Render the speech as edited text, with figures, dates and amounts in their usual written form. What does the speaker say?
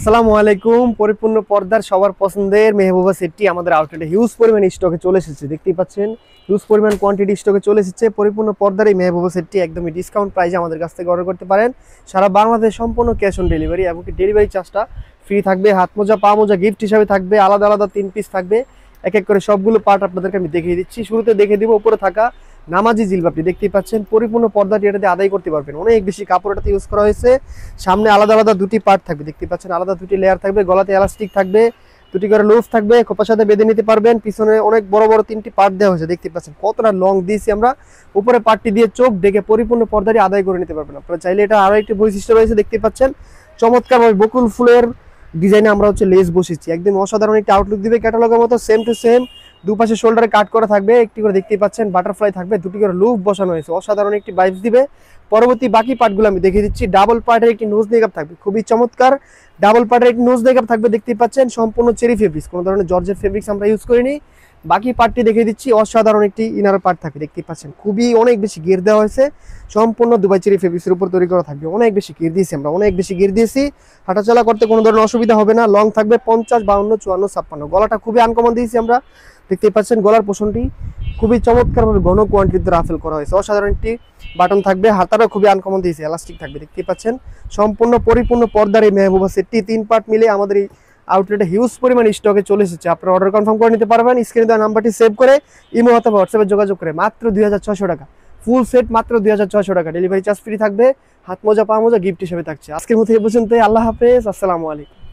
আসসালামু আলাইকুম। পরিপূর্ণ পর্দার সবার পছন্দের মেহবুবা সেটটি আমাদের আউটলেটে হিউজ পরিমাণ স্টকে চলে এসেছে। দেখতেই পাচ্ছেন হিউজ পরিমাণ কোয়ান্টিটি স্টকে চলে এসেছে। পরিপূর্ণ পর্দার এই মেহবুবা সেটটি একদমই ডিসকাউন্ট প্রাইসে আমাদের কাছ থেকে অর্ডার করতে পারেন। সারা বাংলাদেশ সম্পূর্ণ ক্যাশ অন ডেলিভারি এবং ডেলিভারি চার্জটা ফ্রি থাকবে। হাত মোজা পা মোজা গিফট হিসাবে থাকবে, আলাদা আলাদা 3 পিস থাকবে। এক এক করে সবগুলো পার্ট আপনাদেরকে আমি দেখিয়ে দিচ্ছি। শুরুতে দেখে দিব উপরে থাকা নামাজি জিলবাবটি। দেখতেই পাচ্ছেন পরিপূর্ণ পর্দাটি এটাতে আদায় করতে পারবেন। অনেক বেশি কাপড় এটাতে ইউজ করা হয়েছে। সামনে আলাদা আলাদা দুটি পার্ট থাকবে, দেখতেই পাচ্ছেন আলাদা দুটি লেয়ার থাকবে। গলাতে এলাস্টিক থাকবে, দুটি করে লুজ থাকবে, খোপার সাথে বেঁধে নিতে পারবেন। পিছনে অনেক বড় বড় 3টি পার্ট দেওয়া হয়েছে। দেখতে পাচ্ছেন কতটা লং দিয়েছি আমরা। উপরে পার্টটি দিয়ে চোখ ডেকে পরিপূর্ণ পর্দাটি আদায় করে নিতে পারবেন। আপনারা চাইলে এটা আরো একটি বৈশিষ্ট্য রয়েছে, দেখতে পাচ্ছেন চমৎকারভাবে বকুল ফুলের ডিজাইনে আমরা লেস বসেছি। একদম অসাধারণ একটি আউটলুক দিবে, ক্যাটালগের মতো সেম টু সেম। দুপাশে শোল্ডারে কাট করা থাকবে, একটি করে দেখতেই পাচ্ছেন বাটারফ্লাই থাকবে, দুটি করে লুপ বসানো হয়েছে। অসাধারণ একটি ভাইবস দিবে। পরবর্তী বাকি পার্টগুলো আমি দেখিয়ে দিচ্ছি। ডাবল পার্টের একটি নোজ মেকআপ থাকবে, খুবই চমৎকার। ডাবল পার্টের একটি নোজ মেকআপ থাকবে, দেখতেই পাচ্ছেন সম্পূর্ণ চেরি ফেব্রিক্স, কোনো ধরনের জর্জেট ফেব্রিক্স আমরা ইউজ করিনি। বাকি পার্টটি দেখিয়ে দিচ্ছি। অসাধারণ একটি ইনার পার্ট থাকবে, দেখতেই পাচ্ছেন খুবই অনেক বেশি গিয়ার দেওয়া হয়েছে। সম্পূর্ণ দুবাই চেরি ফেব্রিক্সের উপর তৈরি করা থাকবে। অনেক বেশি গিয়ার দিয়েছি আমরা, অনেক বেশি গিয়ার দিয়েছি। হাঁটাচলা করতে কোনো ধরনের অসুবিধা হবে না। লং থাকবে 50, 52, 54, 56। গলাটা খুবই আনকমন দিয়েছি আমরা, দেখতেই পাচ্ছেন গলার পোষণটি খুবই চমৎকারভাবে ঘন কোয়ান্টিটিতে রাফেল করা হয়েছে। অসাধারণ একটি বাটন থাকবে, হাতারও খুবই আনকমন দিয়েছে, এলাস্টিক থাকবে। দেখতেই পাচ্ছেন সম্পূর্ণ পরিপূর্ণ পর্দার এই মেহবুবা সেটটি 3 পার্ট মিলে আমাদের এই আউটলেটে হিউজ পরিমাণ স্টকে চলে এসেছে। আপনারা অর্ডার কনফার্ম করে নিতে পারবেন। স্ক্রিনে দেওয়া নাম্বারটি সেভ করে ইমো অথবা হোয়াটসঅ্যাপে যোগাযোগ করে মাত্র 2600 টাকা, ফুল সেট মাত্র 2600 টাকা। ডেলিভারি চার্জ ফ্রি থাকবে, হাত মোজা পা মোজা গিফট হিসেবে থাকছে। আজকের মতো এই পর্যন্তই। আল্লাহ হাফেজ, আসসালামু আলাইকুম।